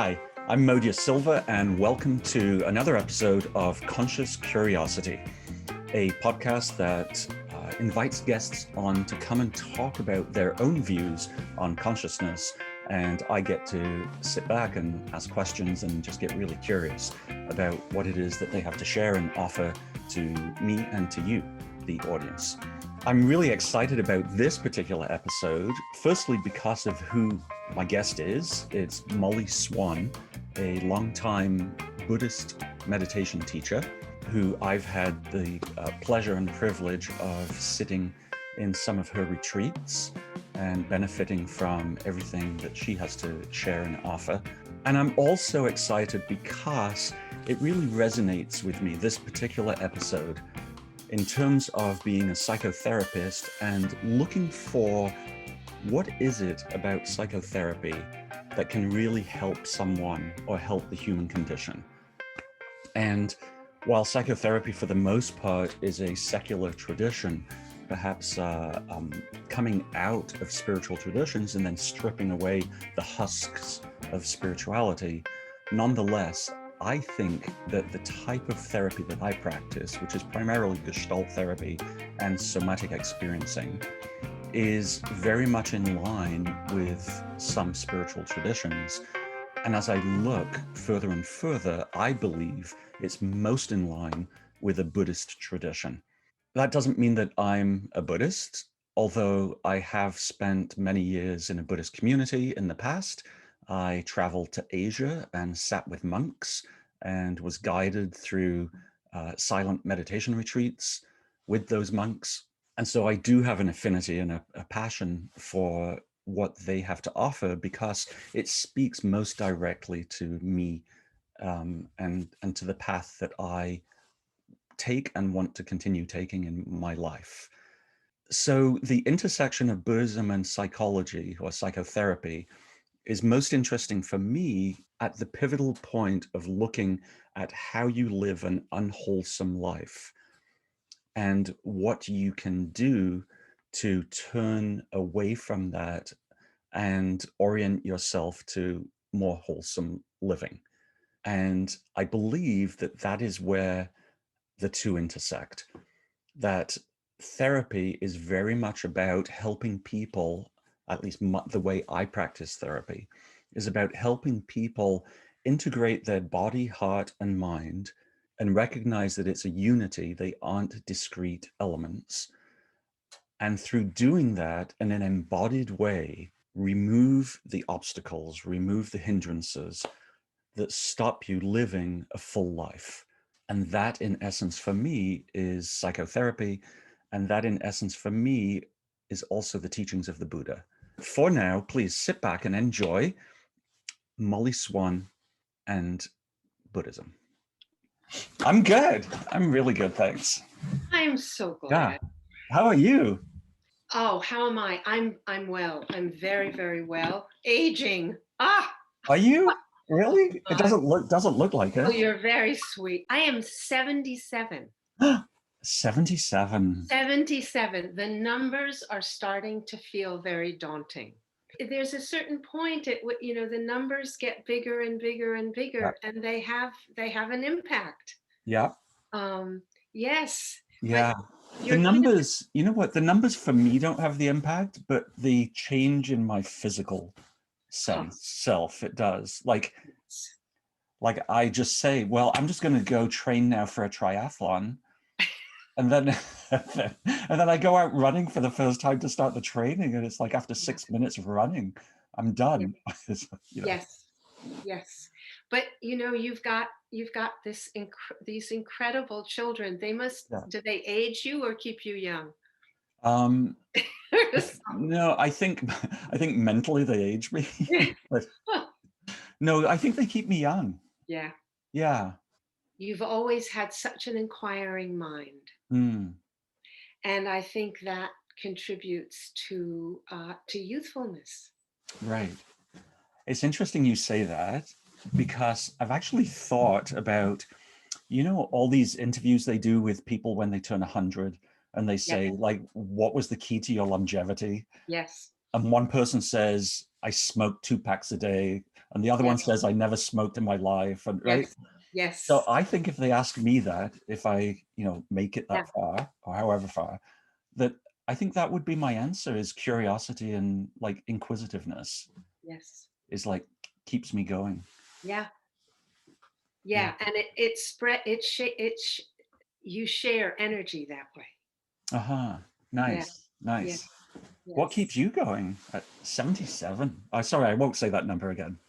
Hi, I'm Modia Silva, and welcome to another episode of Conscious Curiosity, a podcast that invites guests on to come and talk about their own views on consciousness. And I get to sit back and ask questions and just get really curious about what it is that they have to share and offer to me and to you, the audience. I'm really excited about this particular episode, firstly because of who my guest is. It's Molly Swan, a longtime Buddhist meditation teacher who I've had the pleasure and privilege of sitting in some of her retreats and benefiting from everything that she has to share and offer. And I'm also excited because it really resonates with me, this particular episode, in terms of being a psychotherapist and looking for what is it about psychotherapy that can really help someone or help the human condition. And while psychotherapy for the most part is a secular tradition, perhaps coming out of spiritual traditions and then stripping away the husks of spirituality, nonetheless, I think that the type of therapy that I practice, which is primarily Gestalt therapy and somatic experiencing, is very much in line with some spiritual traditions. And as I look further and further, I believe it's most in line with a Buddhist tradition. That doesn't mean that I'm a Buddhist, although I have spent many years in a Buddhist community in the past. I traveled to Asia and sat with monks and was guided through silent meditation retreats with those monks. And so I do have an affinity and a passion for what they have to offer because it speaks most directly to me and to the path that I take and want to continue taking in my life. So the intersection of Buddhism and psychology or psychotherapy is most interesting for me at the pivotal point of looking at how you live an unwholesome life and what you can do to turn away from that and orient yourself to more wholesome living. And I believe that that is where the two intersect, that therapy is very much about helping people, at least the way I practice therapy, is about helping people integrate their body, heart, and mind and recognize that it's a unity, they aren't discrete elements. And through doing that in an embodied way, remove the obstacles, remove the hindrances that stop you living a full life. And that, in essence, for me, is psychotherapy. And that, in essence, for me, is also the teachings of the Buddha. For now, please sit back and enjoy Molly Swan and Buddhism. I'm good. I'm really good, thanks. I'm so glad. Yeah. How are you? Oh, how am I? I'm well. I'm very, very well. Aging. Ah. Are you? Really? It doesn't look like it. Oh, you're very sweet. I am 77. 77. 77. The numbers are starting to feel very daunting. There's a certain point at which, the numbers get bigger and bigger and bigger, and they have an impact. Yeah. Yes. Yeah. The numbers, you know what? The numbers for me don't have the impact, but the change in my physical self, it does. Like I just say, well, I'm just going to go train now for a triathlon. And then, and then I go out running for the first time to start the training. And it's like after 6 minutes of running, I'm done. Yes. But you've got these incredible children. They must, do they age you or keep you young? No, I think mentally they age me. But no, I think they keep me young. Yeah. Yeah. You've always had such an inquiring mind. And I think that contributes to youthfulness. Right. It's interesting you say that because I've actually thought about, all these interviews they do with people when they turn 100 and they say, like, what was the key to your longevity? Yes. And one person says, I smoked 2 packs a day. and the other one Yes. says I never smoked in my life, and right. Yes. Yes. So I think if they ask me that, if I, make it Yeah. that far or however far, that I think that would be my answer, is curiosity and like inquisitiveness Yes. is like keeps me going. Yeah. Yeah. Yeah. And it spread, you share energy that way. Uh-huh. Yeah. Nice. Yeah. Nice. What Yes. keeps you going at 77? Oh, sorry, I won't say that number again.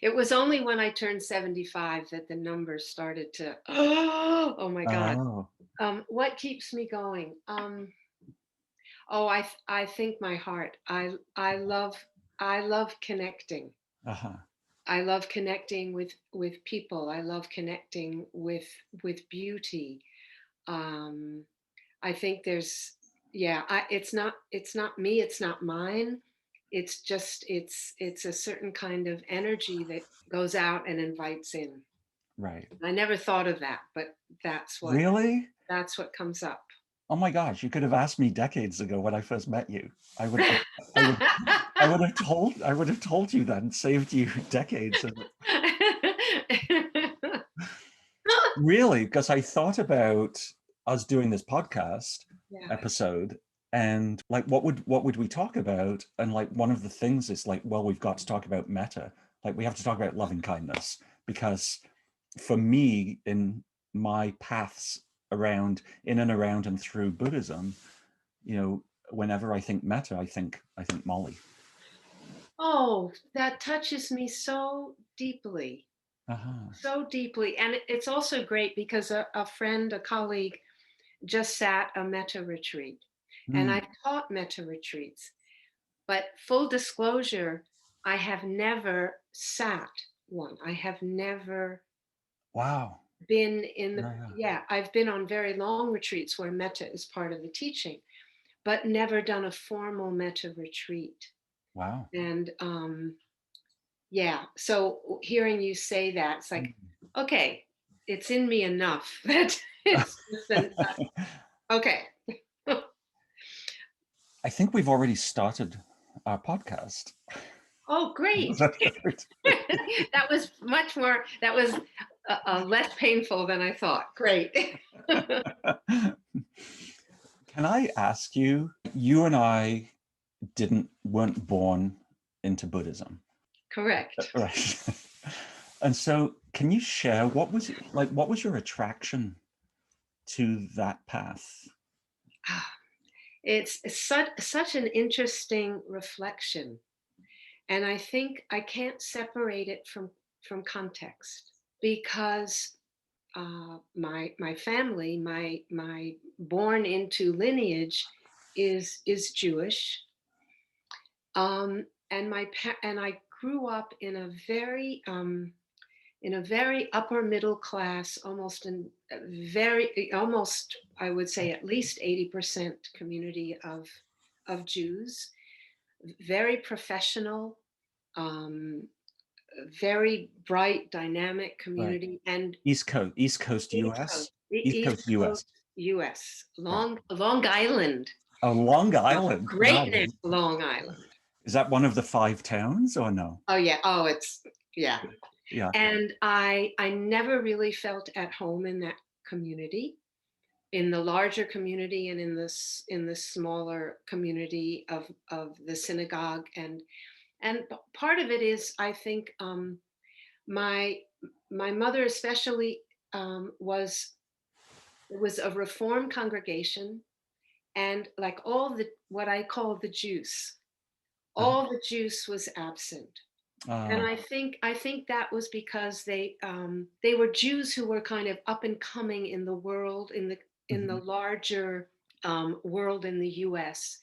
It was only when I turned 75 that the numbers started to, oh my God. Oh. What keeps me going? I think my heart. I love connecting. Uh-huh. I love connecting with people. I love connecting with beauty. Um, I think there's, yeah, it's not me, it's not mine. It's just it's a certain kind of energy that goes out and invites in. Right. I never thought of that, but that's what Really? that's what comes up. Oh my gosh, you could have asked me decades ago when I first met you. I would I would I would have told you that and saved you decades of it. Really, because I thought about us doing this podcast Yeah. episode, and like what would we talk about? And like one of the things is like, well, we've got to talk about metta. Like we have to talk about loving kindness, because for me, in my paths around, in and around and through Buddhism, whenever I think metta, I think Molly. Oh, that touches me so deeply. Uh-huh. So deeply. And it's also great because a friend, a colleague, just sat a metta retreat. And Hmm. I've taught metta retreats. But full disclosure, I have never sat one. I have never Wow. been in the, Yeah, yeah. yeah, I've been on very long retreats where metta is part of the teaching, but never done a formal metta retreat. Wow. And yeah, so hearing you say that, it's like, okay, it's in me enough that it's just okay. I think we've already started our podcast. Oh, great. That was much more, that was less painful than I thought. Great. Can I ask you, you and I weren't born into Buddhism, Correct. right? And so can you share what was your attraction to that path? It's such an interesting reflection. And I think I can't separate it from context because my family, my born into lineage is Jewish, and and I grew up in a very upper middle class, almost in very almost I would say at least 80% community of Jews, very professional, um, very bright, dynamic Right. community, and East Coast East Coast, US, the East East Coast US. Coast, U.S., Right. Long Island, Oh, Long Island. great name, Nice. Long Island. Is that one of the 5 towns or no? Oh yeah, oh it's yeah, Yeah. and I never really felt at home in that community, in the larger community, and in the smaller community of the synagogue, and part of it is I think my my mother especially was, it was a reform congregation, and like all the what I call the juice, Uh-huh. all the juice was absent. And Uh, I think that was because they were Jews who were kind of up and coming in the world, in the mhm. larger world in the U.S.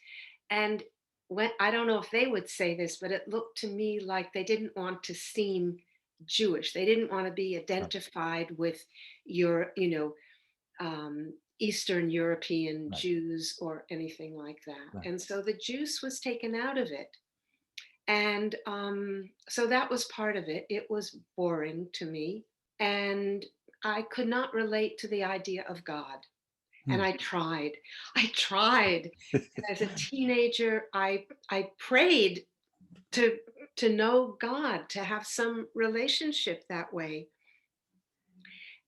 And when, I don't know if they would say this, but it looked to me like they didn't want to seem Jewish. They didn't want to be Right, identified with your, Eastern European right, Jews or anything like that. right. And so the juice was taken out of it. And so that was part of it. It was boring to me. And I could not relate to the idea of God. And Hmm. I tried as a teenager. I prayed to know God, to have some relationship that way.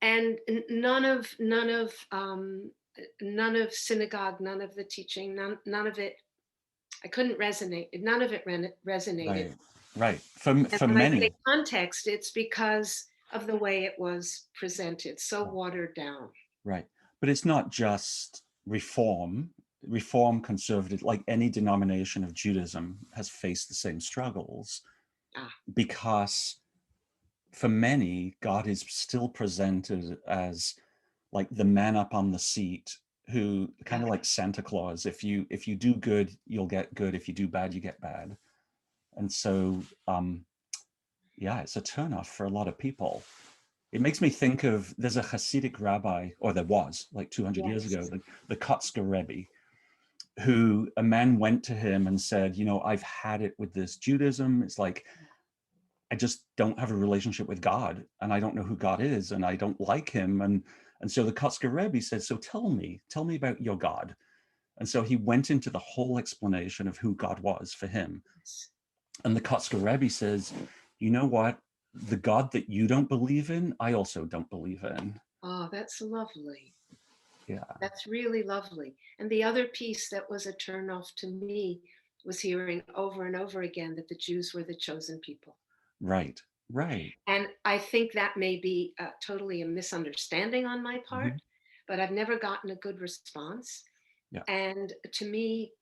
And none of synagogue, none of the teaching, none of it. I couldn't resonate. None of it resonated. Right. Right. And For when I say many, context, it's because of the way it was presented, so watered down. right. But it's not just reform conservative, like any denomination of Judaism has faced the same struggles, Ah, because for many, God is still presented as like the man up on the seat who kind yeah. of like Santa Claus. If you do good, you'll get good. If you do bad, you get bad. And so yeah, it's a turnoff for a lot of people. It makes me think of, there's a Hasidic rabbi, or there was like 200 years Yes. ago, the Kotzker Rebbe, who a man went to him and said, you know, I've had it with this Judaism. It's like, I just don't have a relationship with God, and I don't know who God is, and I don't like him. And so the Kotzker Rebbe said, so tell me about your God. And so he went into the whole explanation of who God was for him. And the Kotzker Rebbe says, you know what? The God that you don't believe in, I also don't believe in. Oh, that's lovely. Yeah. That's really lovely. And the other piece that was a turnoff to me was hearing over and over again that the Jews were the chosen people. Right. Right. And I think that may be totally a misunderstanding on my part, Mm-hmm. but I've never gotten a good response. Yeah. And to me,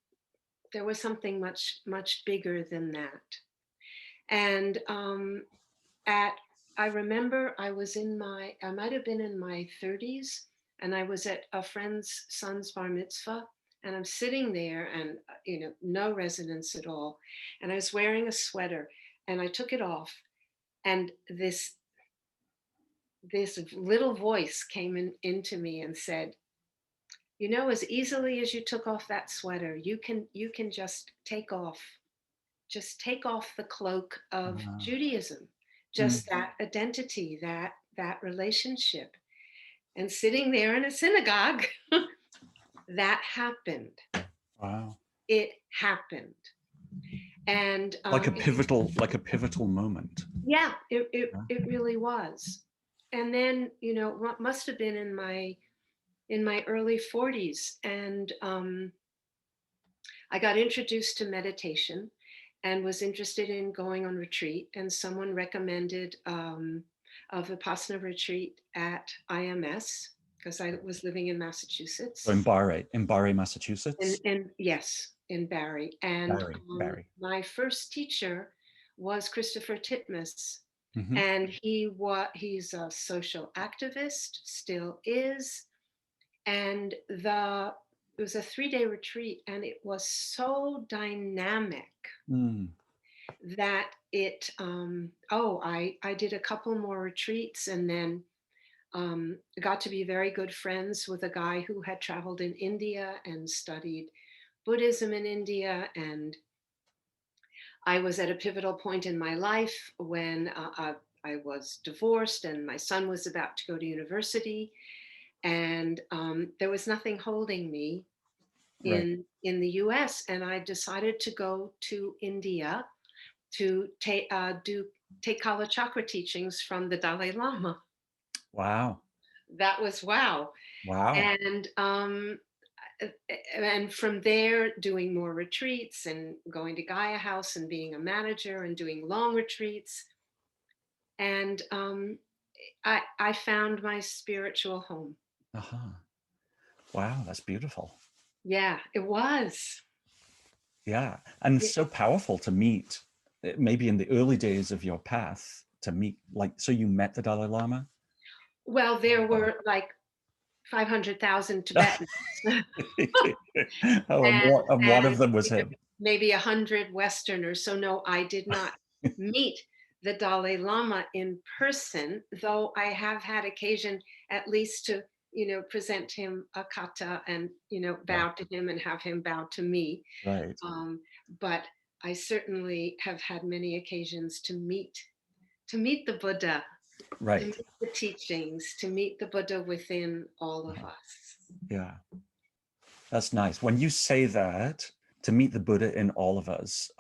there was something much, much bigger than that. And at, I remember I might have been in my 30s, and I was at a friend's son's bar mitzvah, and I'm sitting there and, no resonance at all. And I was wearing a sweater, and I took it off, and this little voice came into me and said, as easily as you took off that sweater, you can just take off the cloak of Judaism, Mm. just that identity, that relationship. And sitting there in a synagogue, that happened. Wow. It happened. And Like a pivotal moment. yeah, it, it, Yeah. it really was. And then, what must have been in my early 40s. And I got introduced to meditation and was interested in going on retreat. And someone recommended a Vipassana retreat at IMS, because I was living in So Massachusetts. in Barre, Massachusetts. And yes, in Barry. And Barry. my first teacher was Christopher Titmuss. Mm-hmm. And he's a social activist, still is. And it was a 3-day retreat, and it was so dynamic Mm. that I did a couple more retreats, and then got to be very good friends with a guy who had traveled in India and studied Buddhism in India. And I was at a pivotal point in my life when I was divorced, and my son was about to go to university, and there was nothing holding me Right. in the US. And I decided to go to India to take Kala Chakra teachings from the Dalai Lama. Wow. That was wow. Wow. And from there, doing more retreats and going to Gaia House and being a manager and doing long retreats. And I found my spiritual home. Uh-huh. Wow, that's beautiful. Yeah, it was. Yeah. And Yeah. so powerful to meet, maybe in the early days of your path, to meet, like, so you met the Dalai Lama? Well, there Oh. were like 500,000 Tibetans. Oh, and one And of them was him. maybe 100 Westerners. So no, I did not meet the Dalai Lama in person, though I have had occasion at least to, present him a kata and, Yeah. bow to him and have him bow to me. Right. But I certainly have had many occasions to meet the Buddha, to Right. meet the teachings, to meet the Buddha within all of Yeah. us. Yeah. That's nice. When you say that, to meet the Buddha in all of us,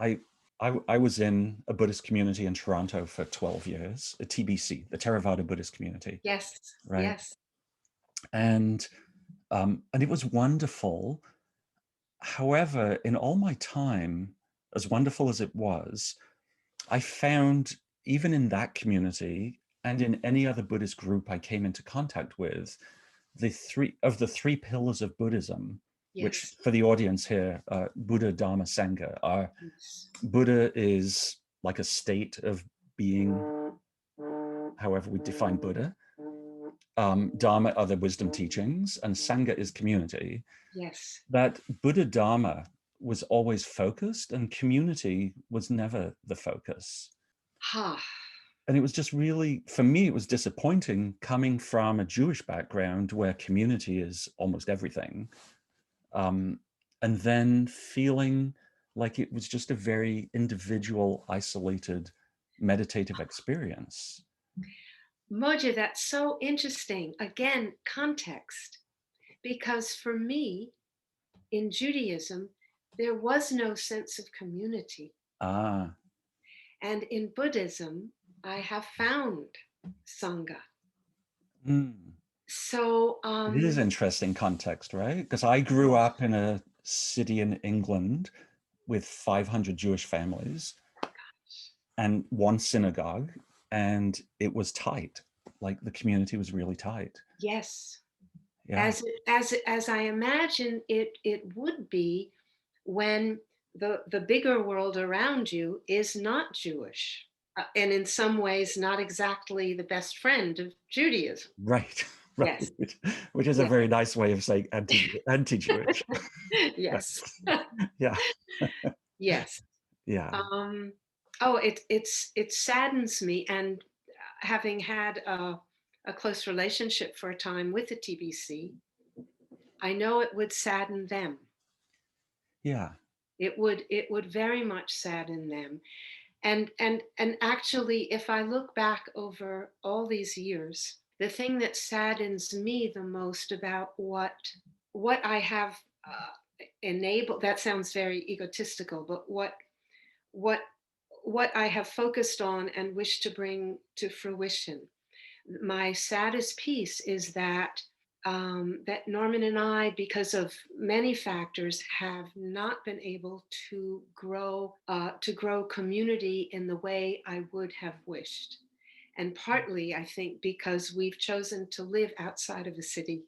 I was in a Buddhist community in Toronto for 12 years, a TBC, the Theravada Buddhist community, Yes, right? yes. And it was wonderful. However, in all my time, as wonderful as it was, I found even in that community and in any other Buddhist group I came into contact with, the three pillars of Buddhism, which Yes. for the audience here, Buddha, Dharma, Sangha, are Yes. Buddha is like a state of being, however we define Buddha. Dharma are the wisdom teachings, and Sangha is community. Yes. That Buddha Dharma was always focused, and community was never the focus. Ha. And it was just really, for me, it was disappointing coming from a Jewish background where community is almost everything. And then feeling like it was just a very individual, isolated, meditative experience. Moja, that's so interesting. Again, context. Because for me, in Judaism, there was no sense of community. Ah, And in Buddhism, I have found Sangha. mm. So, It is interesting context, right? Because I grew up in a city in England with 500 Jewish families and one synagogue, and it was tight. Like the community was really tight. yes, Yeah, as I imagine it would be when the bigger world around you is not Jewish, and in some ways not exactly the best friend of Judaism. right, Yes, right. Which is a yes, very nice way of saying anti-Jewish. yes, Yeah, yes. yeah, Um, oh, it saddens me, and having had a close relationship for a time with the TBC, I know it would sadden them. yeah. It would very much sadden them. And actually, if I look back over all these years, the thing that saddens me the most about what I have enabled, that sounds very egotistical, but what what I have focused on and wish to bring to fruition. My saddest piece is that that Norman and I, because of many factors, have not been able to grow community in the way I would have wished. And partly, I think, because we've chosen to live outside of a city.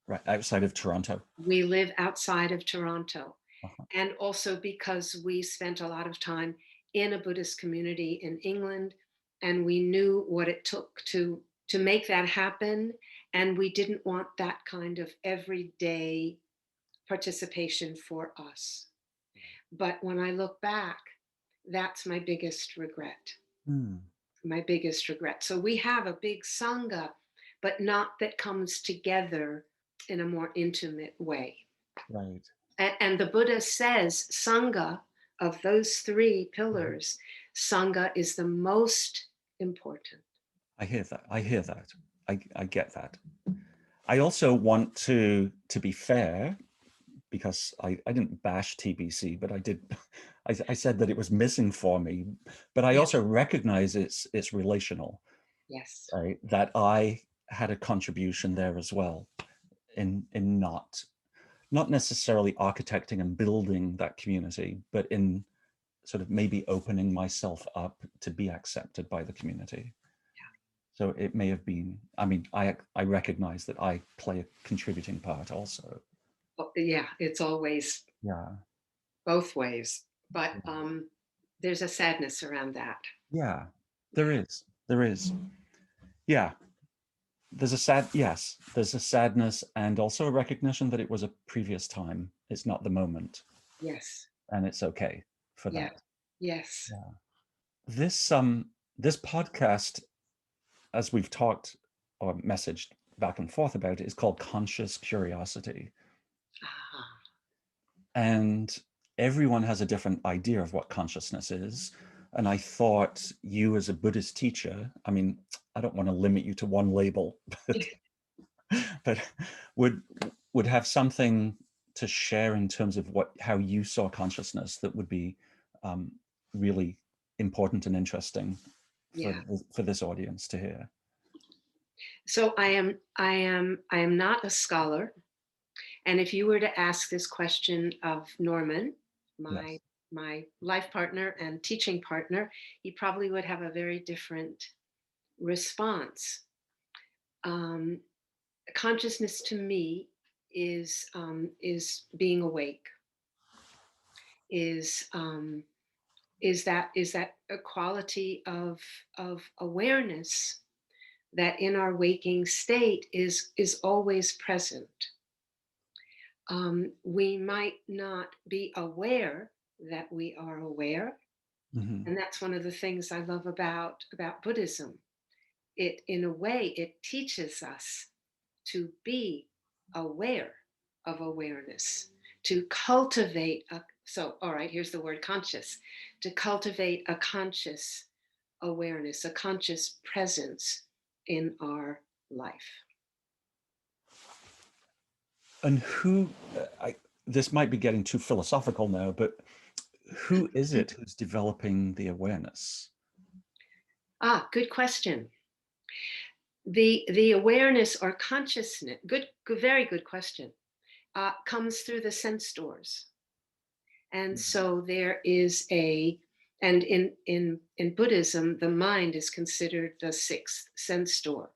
Right, outside of Toronto. We live outside of Toronto. Uh-huh. And also because we spent a lot of time in a Buddhist community in England, and we knew what it took to make that happen, and we didn't want that kind of everyday participation for us. But when I look back, that's my biggest regret. Hmm. My biggest regret. So we have a big sangha, but not that comes together in a more intimate way. Right. And the Buddha says Sangha, of those three pillars, Sangha is the most important. I hear that. I hear that. I get that. I also want to be fair, because I didn't bash TBC, but I did. I said that it was missing for me, but I Yes, also recognize it's relational, yes, right? That I had a contribution there as well in not necessarily architecting and building that community, but in sort of maybe opening myself up to be accepted by the community. So it may have been, I mean, I recognize that I play a contributing part also. yeah. It's always Yeah. both ways, but there's a sadness around that. Yeah, there Yeah. is. There is. Yeah. There's a sadness and also a recognition that it was a previous time. It's not the moment. Yes. And it's okay for Yeah. that. Yes. Yeah. This this podcast, as we've talked or messaged back and forth about it, is called Conscious Curiosity. Ah, And everyone has a different idea of what consciousness is. And I thought you, as a Buddhist teacher, I mean, I don't want to limit you to one label, but would have something to share in terms of how you saw consciousness that would be really important and interesting for Yeah. for this audience to hear. So I am not a scholar. And if you were to ask this question of Norman, my Yes. my life partner and teaching partner, he probably would have a very different response. Um, Consciousness to me is being awake. Is is that a quality of awareness that in our waking state is always present. We might not be aware that we are aware, Hmm. and that's one of the things I love about Buddhism. It, in a way, it teaches us to be aware of awareness, to cultivate a, so all right, here's the word conscious, to cultivate a conscious awareness, a conscious presence in our life. And who, this might be getting too philosophical now, but who is it who's developing the awareness? Good question. The awareness or consciousness, very good question, comes through the sense doors. And so there is and in Buddhism, the mind is considered the sixth sense door.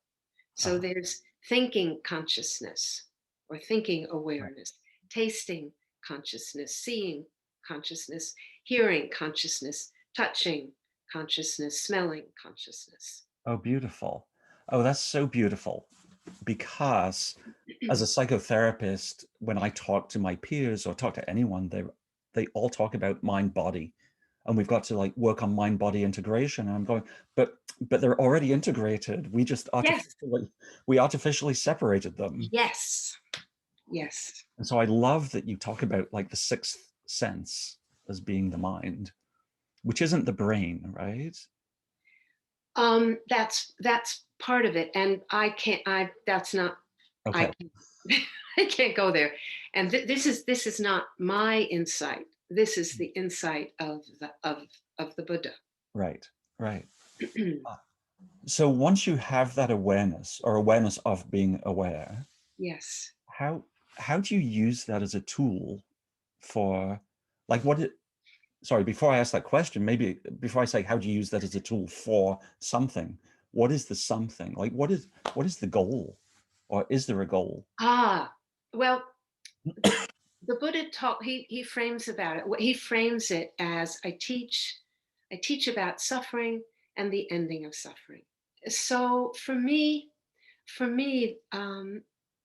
So Uh-huh. there's thinking consciousness or thinking Right. awareness, tasting consciousness, seeing consciousness, hearing consciousness, touching consciousness, smelling consciousness. Oh, beautiful. Oh, that's so beautiful. Because as a psychotherapist, when I talk to my peers or talk to anyone, they all talk about mind body, and we've got to like work on mind body integration. And I'm going, but they're already integrated. Yes, We artificially separated them. yes, yes. And so I love that you talk about like the sixth sense as being the mind, which isn't the brain, right? That's part of it, and I can't. I that's not. I Okay, can't, I can't go there. And this is not my insight. This is the insight of the Buddha. right, right. So once you have that awareness or awareness of being aware, Yes. how how do you use that as a tool for like what it sorry, before I ask that question, maybe before I say how do you use that as a tool for something, what is the something? Like what is the goal? Or is there a goal? Well, the Buddha talk. He frames about it. He frames it as I teach about suffering and the ending of suffering. So for me,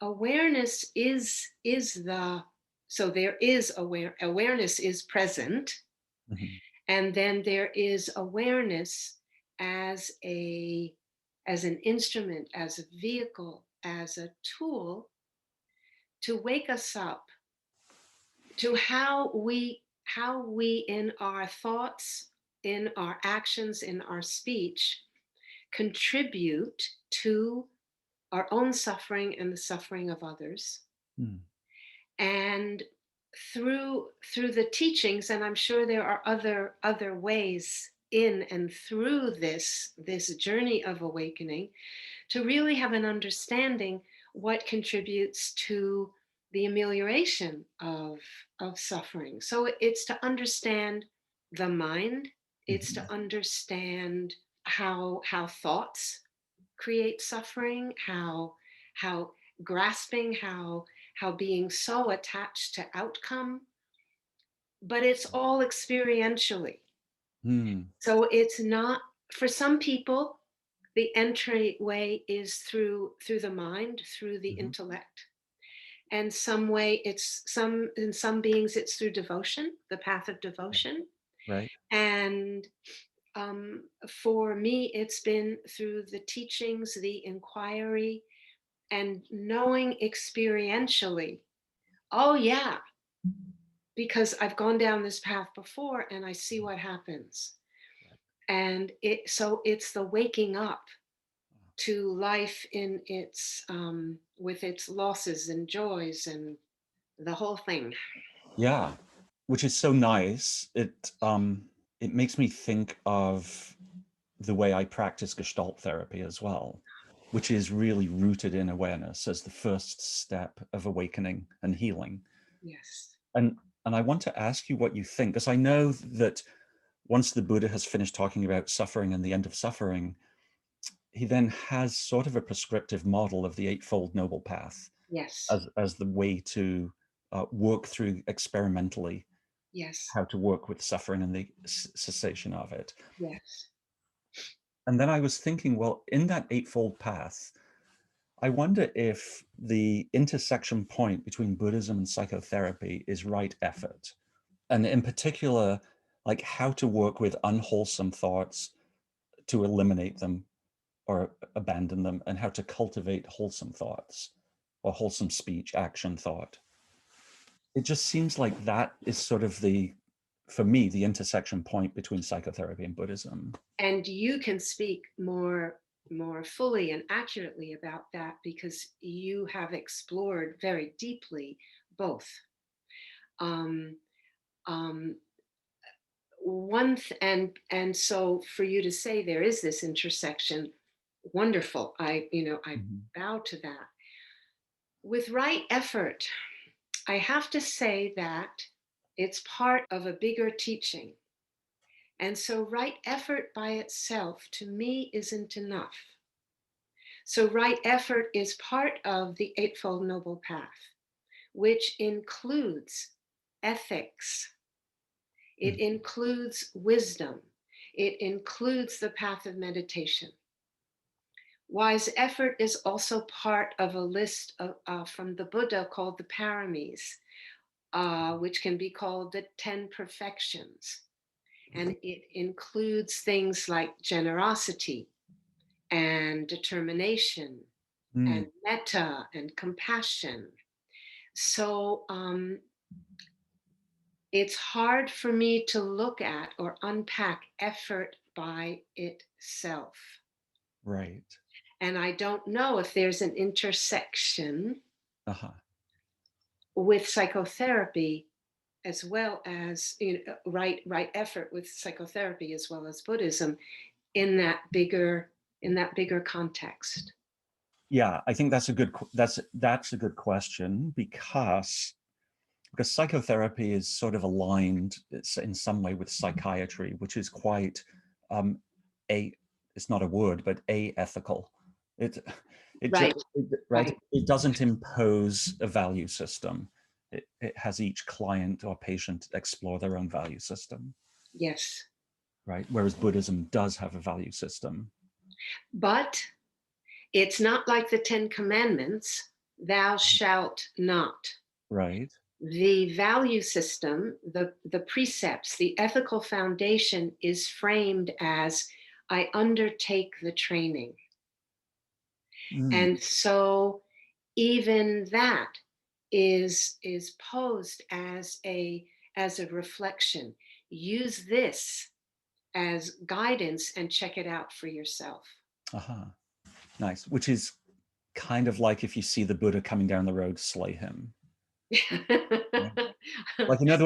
awareness is the so there is awareness is present, Mhm. and then there is awareness as a as an instrument, as a vehicle, as a tool to wake us up to how we in our thoughts, in our actions, in our speech contribute to our own suffering and the suffering of others. Mm. And through the teachings, and I'm sure there are other ways in and through this journey of awakening, to really have an understanding what contributes to the amelioration of suffering. So it's to understand the mind, it's Mhm. to understand how thoughts create suffering, how grasping, how being so attached to outcome, but it's all experientially. Mm. So it's not, for some people the entryway is through the mind, through the Mhm. intellect, and in some beings it's through devotion, the path of devotion. Right. And for me it's been through the teachings, the inquiry, and knowing experientially, oh yeah, because I've gone down this path before and I see what happens. And it's the waking up to life in its with its losses and joys and the whole thing. Yeah, which is so nice. it makes me think of the way I practice Gestalt therapy as well, which is really rooted in awareness as the first step of awakening and healing. Yes. And I want to ask you what you think, because I know that once the Buddha has finished talking about suffering and the end of suffering, he then has sort of a prescriptive model of the Eightfold Noble Path Yes. as the way to work through experimentally Yes. how to work with suffering and the cessation of it. Yes. And then I was thinking, well, in that Eightfold Path, I wonder if the intersection point between Buddhism and psychotherapy is right effort. And in particular, like how to work with unwholesome thoughts to eliminate them or abandon them, and how to cultivate wholesome thoughts or wholesome speech, action, thought. It just seems like that is sort of for me, the intersection point between psychotherapy and Buddhism. And you can speak more fully and accurately about that because you have explored very deeply both. Um, um, and so for you to say there is this intersection, wonderful. I Mhm. bow to that. With right effort, I have to say that it's part of a bigger teaching. And so, right effort by itself to me isn't enough. So, right effort is part of the Eightfold Noble Path, which includes ethics, it Mm. includes wisdom, it includes the path of meditation. Wise effort is also part of a list from the Buddha called the Paramis, which can be called the 10 perfections. And it includes things like generosity and determination Mm. and metta and compassion. So it's hard for me to look at or unpack effort by itself. Right. And I don't know if there's an intersection Uh-huh. with psychotherapy as well as right effort with psychotherapy as well as Buddhism in that bigger context. Yeah, I think that's a good question, because psychotherapy is sort of aligned in some way with psychiatry, which is quite um, a it's not a word, but aethical. It Right, right. right. It doesn't impose a value system. It has each client or patient explore their own value system, Yes. right? Whereas Buddhism does have a value system, But it's not like the 10 Commandments, thou shalt not. right? The value system, the precepts, the ethical foundation is framed as I undertake the training. Mm, And so even that is posed as a reflection. Use this as guidance and check it out for yourself. uh-huh. Nice. Which is kind of like if you see the Buddha coming down the road, slay him. Right? Like in other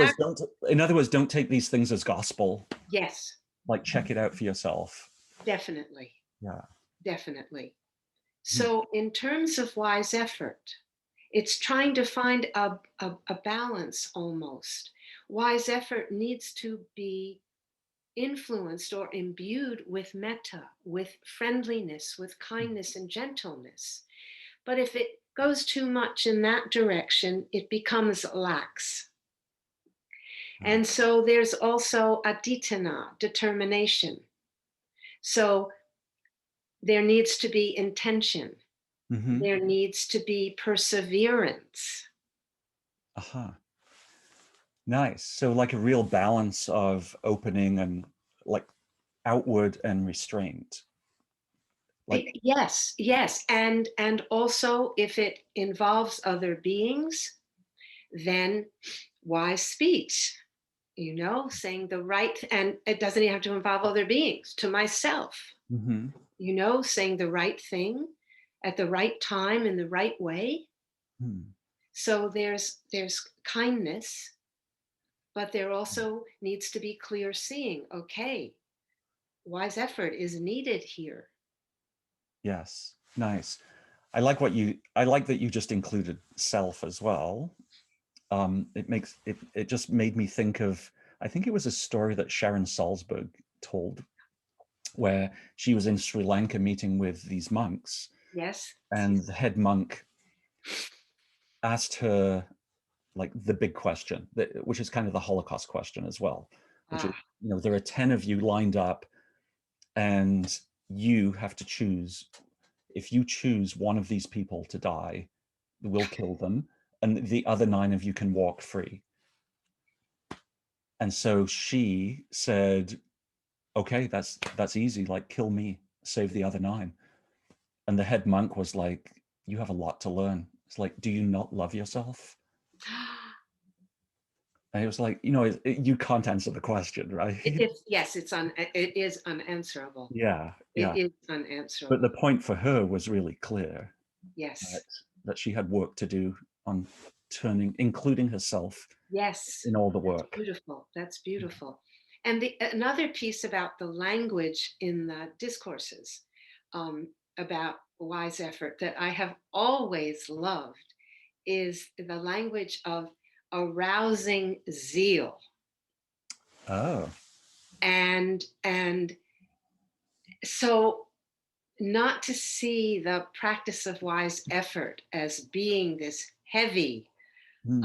words, don't take these things as gospel. Yes, Like check it out for yourself. definitely, Yeah. definitely. Hmm. So, in terms of wise effort, it's trying to find a balance almost. Wise effort needs to be influenced or imbued with metta, with friendliness, with kindness and gentleness. But if it goes too much in that direction, it becomes lax. Right. And so there's also aditana, determination. So there needs to be intention, Mm-hmm. there needs to be perseverance. Uh-huh. Nice. So like a real balance of opening and like outward and restraint. Like, Yes, yes. And also if it involves other beings, then wise speech, saying the right, and it doesn't even have to involve other beings, to myself, mm-hmm. saying the right thing at the right time in the right way. Hmm. So there's kindness, but there also needs to be clear seeing. Okay, wise effort is needed here. Yes, nice. I like that you just included self as well. It just made me think of, I think it was a story that Sharon Salzberg told, where she was in Sri Lanka meeting with these monks, Yes. and the head monk asked her like the big question, which is kind of the Holocaust question as well, which is, Ah, there are 10 of you lined up, and you have to choose. If you choose one of these people to die, we'll kill them, and the other 9 of you can walk free. And so she said, okay, that's easy, like, kill me, save the other 9. And the head monk was like, you have a lot to learn. It's like, do you not love yourself? And it was like, you can't answer the question, right? yes, it is unanswerable. Yeah, It yeah. is But the unanswerable. point for her was really clear, that Yes. that she had work to do on including herself Yes. in all the That's work. beautiful. That's beautiful. And another piece about the language in the discourses, about wise effort, that I have always loved is the language of arousing zeal. Oh, And so, not to see the practice of wise effort as being this heavy, hmm,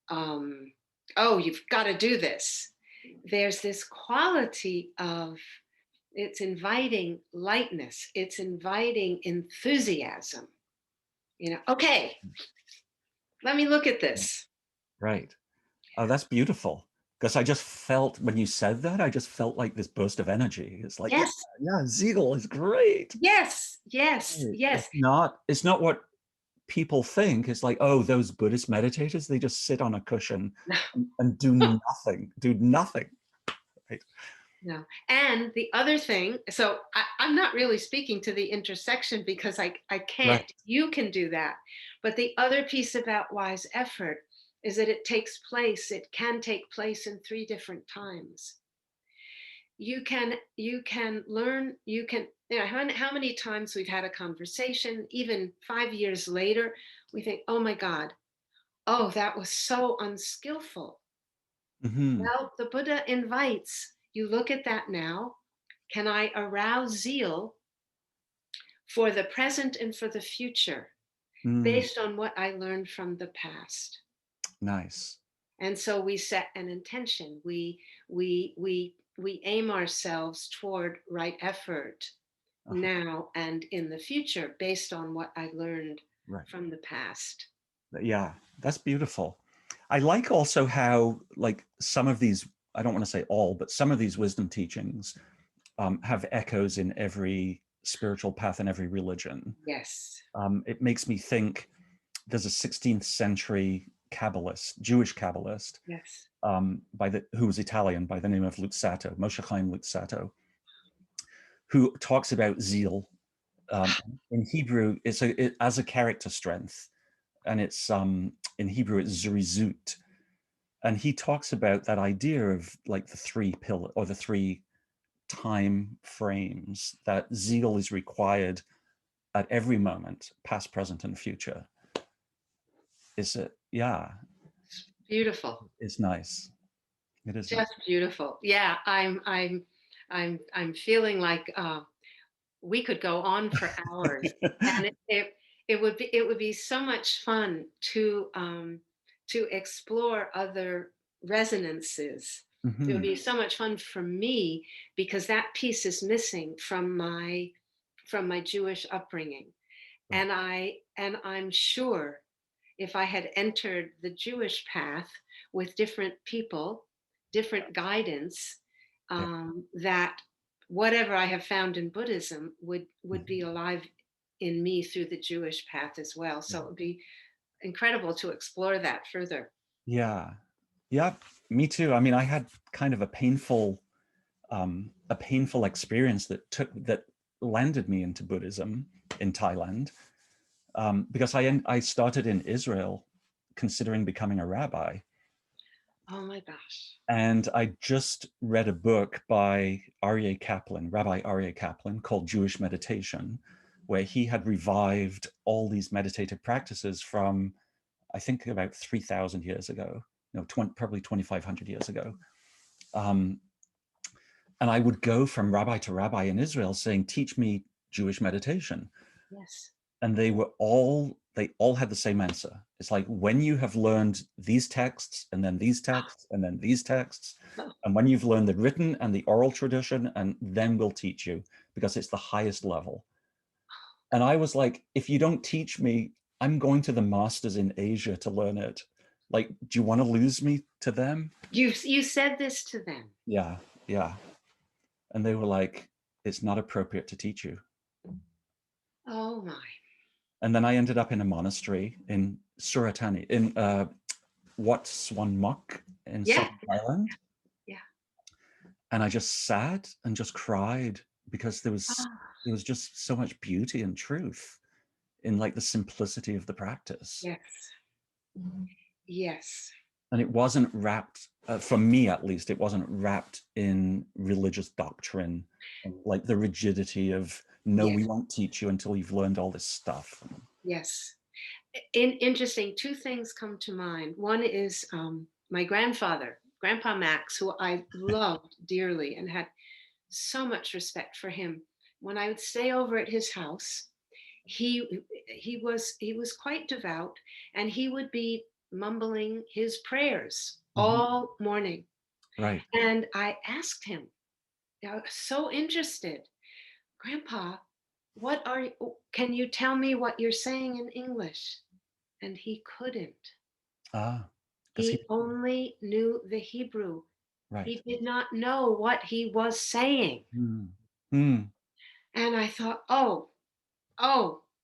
um, oh, you've got to do this. There's this quality of, it's inviting lightness, it's inviting enthusiasm. Okay, let me look at this. right. Oh, that's beautiful. Because I just felt, when you said that, I just felt like this burst of energy. It's like, yeah, Yes, yeah, zeal is great. yes, yes, Right. yes. It's not what people think. It's like, oh, those Buddhist meditators, they just sit on a cushion and do nothing. Right. No. And the other thing, so I'm not really speaking to the intersection because I Right. can't. You can do that. But the other piece about wise effort is that it can take place in 3 different times. You can learn, how many times we've had a conversation, even 5 years later, we think, oh my God, oh, that was so unskillful. Hmm. Well, the Buddha invites you, look at that now. Can I arouse zeal for the present and for the future Mm, based on what I learned from the past? nice. And so we set an intention. We aim ourselves toward right effort Uh-huh. now and in the future based on what I learned Right. from the past. Yeah, that's beautiful. I like also how, like, some of these, I don't want to say all, but some of these wisdom teachings have echoes in every spiritual path and every religion. Yes. It makes me think, there's a 16th century Kabbalist, Jewish Kabbalist, Yes. who was Italian, by the name of Luzzatto, Moshe Chaim Luzzatto, who talks about zeal. In Hebrew, as a character strength, and it's in Hebrew it's zirizut, and he talks about that idea of like the 3 pillars, or the 3 time frames, that zeal is required at every moment, past, present, and future. Is it? Yeah, Beautiful. it's nice. It is nice. Just beautiful. Yeah, I'm feeling like we could go on for hours, and it would be so much fun to explore other resonances. It would Hmm. be so much fun for me because that piece is missing from my Jewish upbringing, Right. and I'm sure if I had entered the Jewish path with different people, different guidance, Yeah. that whatever I have found in Buddhism would be Mhm. alive in me through the Jewish path as well. So Yeah. it would be incredible to explore that further. Yeah. Yeah. Me too. I mean, I had kind of a painful experience that landed me into Buddhism in Thailand, because I started in Israel considering becoming a rabbi, Oh my gosh. And I just read a book by Aryeh Kaplan, Rabbi Aryeh Kaplan, called Jewish Meditation, where he had revived all these meditative practices from, I think, about 3,000 years ago, no, probably 2,500 years ago. And I would go from rabbi to rabbi in Israel saying, teach me Jewish meditation. Yes. And they all had the same answer. It's like, when you have learned these texts and then these texts and then these texts, and when you've learned the written and the oral tradition, and then we'll teach you, because it's the highest level. And I was like, if you don't teach me, I'm going to the masters in Asia to learn it. Like, do you want to lose me to them? You said this to them. Yeah, yeah. And they were like, it's not appropriate to teach you. Oh my. And then I ended up in a monastery in Suratani, in Wat Swan Mok in Yeah. southern Thailand. Yeah. And I just sat and just cried, because there Ah, was just so much beauty and truth in, like, the simplicity of the practice. yes. Yes. And it wasn't wrapped, for me at least, it wasn't wrapped in religious doctrine, and like the rigidity of, no, we Yes. won't teach you until you've learned all this stuff. Yes. Interesting. Two things come to mind. One is my grandfather, Grandpa Max, who I loved dearly and had so much respect for him. When I would stay over at his house, he was quite devout, and he would be mumbling his prayers Mhm. all morning. Right. And I asked him, I was so interested, Grandpa, what are you, can you tell me what you're saying in English? And he couldn't. Ah, because he, He only knew the Hebrew. right. He did not know what he was saying. Mm. Mm. And I thought, oh,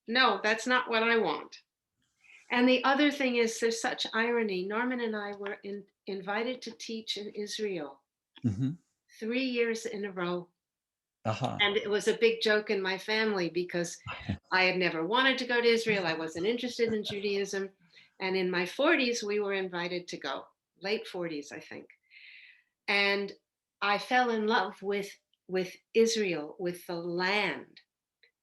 no, that's not what I want. And the other thing is, there's such irony. Norman and I were invited to teach in Israel Mhm. 3 years in a row. Aha. And it was a big joke in my family because I had never wanted to go to Israel. I wasn't interested in Judaism. And in my 40s, we were invited to go, late 40s, I think. And I fell in love with Israel, with the land,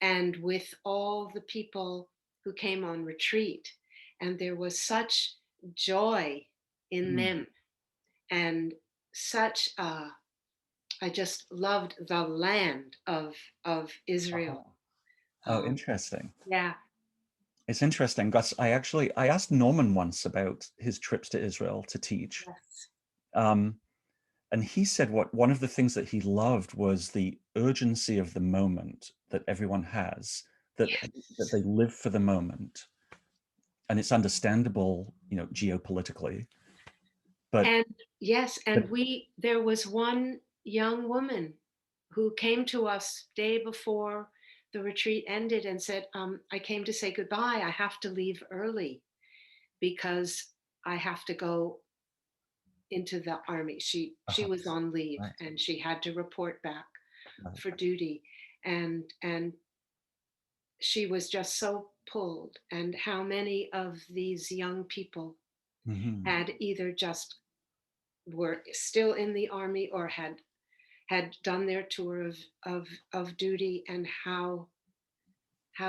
and with all the people who came on retreat. And there was such joy in Mm. them, and such I just loved the land of Aha. Israel. Oh, Um, interesting. yeah. It's interesting, Gus. I asked Norman once about his trips to Israel to teach. Yes. Um, and he said one of the things that he loved was the urgency of the moment that everyone has, that Yes. they live for the moment. And it's understandable, geopolitically, but And yes, but and there was one young woman who came to us day before the retreat ended and said, I came to say goodbye. I have to leave early because I have to go into the army. She uh was on leave right, and she had to report back right. for duty. And she was just so pulled. And how many of these young people Hmm. had either just were still in the army or had done their tour of duty, and how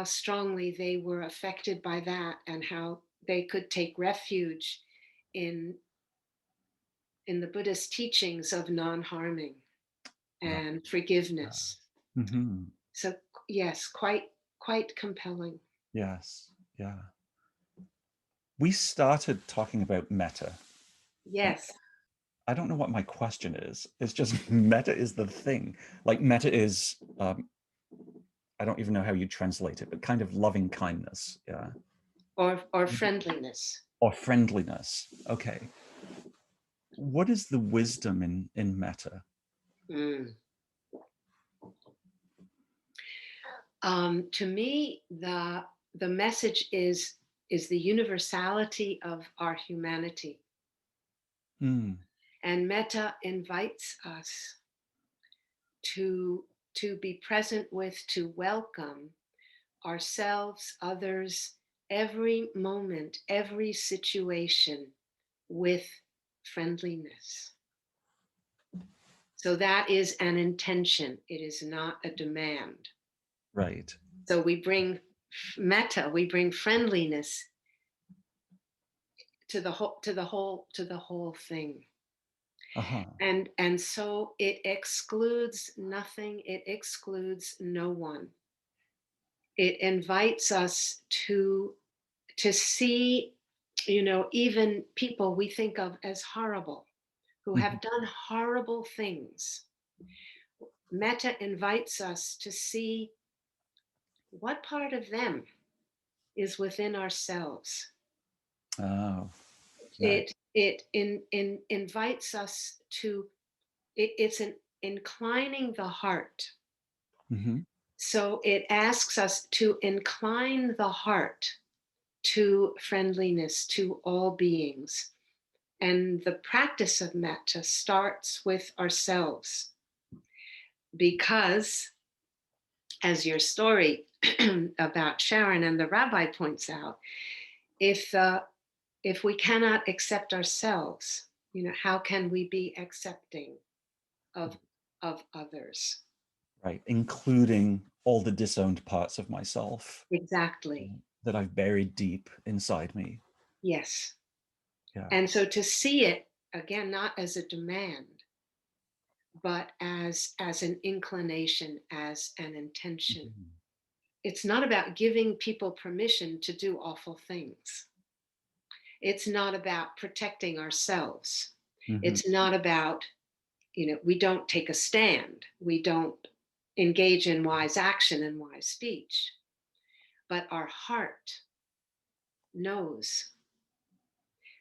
strongly they were affected by that, and how they could take refuge in in the Buddhist teachings of non-harming Right. and forgiveness. Hmm. So yes, quite compelling. Yes. Yeah. We started talking about metta, and Yes. I don't know what my question is. It's just metta is the thing. Like, metta is, I don't even know how you translate it, but kind of loving kindness. Yeah. Or friendliness. Or friendliness. Okay. What is the wisdom in metta? Mm. To me, the message is the universality of our humanity. Mm. And metta invites us to to be present with, to welcome ourselves, others, every moment, every situation with friendliness. So that is an intention. It is not a demand. Right. So we bring metta, we bring friendliness to the whole thing. Uh-huh. And so it excludes nothing, it excludes no one. It invites us to see, even people we think of as horrible, who Mhm. have done horrible things. Metta invites us to see what part of them is within ourselves. Oh, right. It invites us to, it's an inclining the heart. Mm-hmm. So it asks us to incline the heart to friendliness to all beings. And the practice of metta starts with ourselves, because, as your story about Sharon and the rabbi points out, if we cannot accept ourselves, how can we be accepting of others? Right. Including all the disowned parts of myself Exactly. that I've buried deep inside me. Yes. Yeah. And so to see it again, not as a demand, but as an inclination, as an intention. Mhm. It's not about giving people permission to do awful things. It's not about protecting ourselves. Mhm. It's not about, we don't take a stand. We don't engage in wise action and wise speech. But our heart knows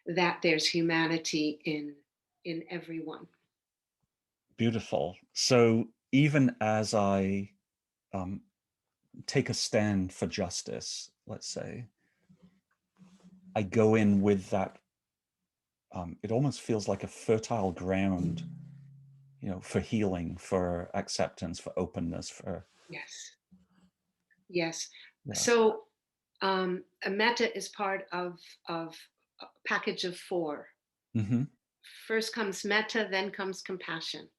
that there's humanity in everyone. Beautiful. So even as I um, take a stand for justice, let's say, I go in with that. It almost feels like a fertile ground, for healing, for acceptance, for openness, for Yes. Yes. yeah. So a metta is part of a package of four. Mm-hmm. First comes metta, then comes compassion.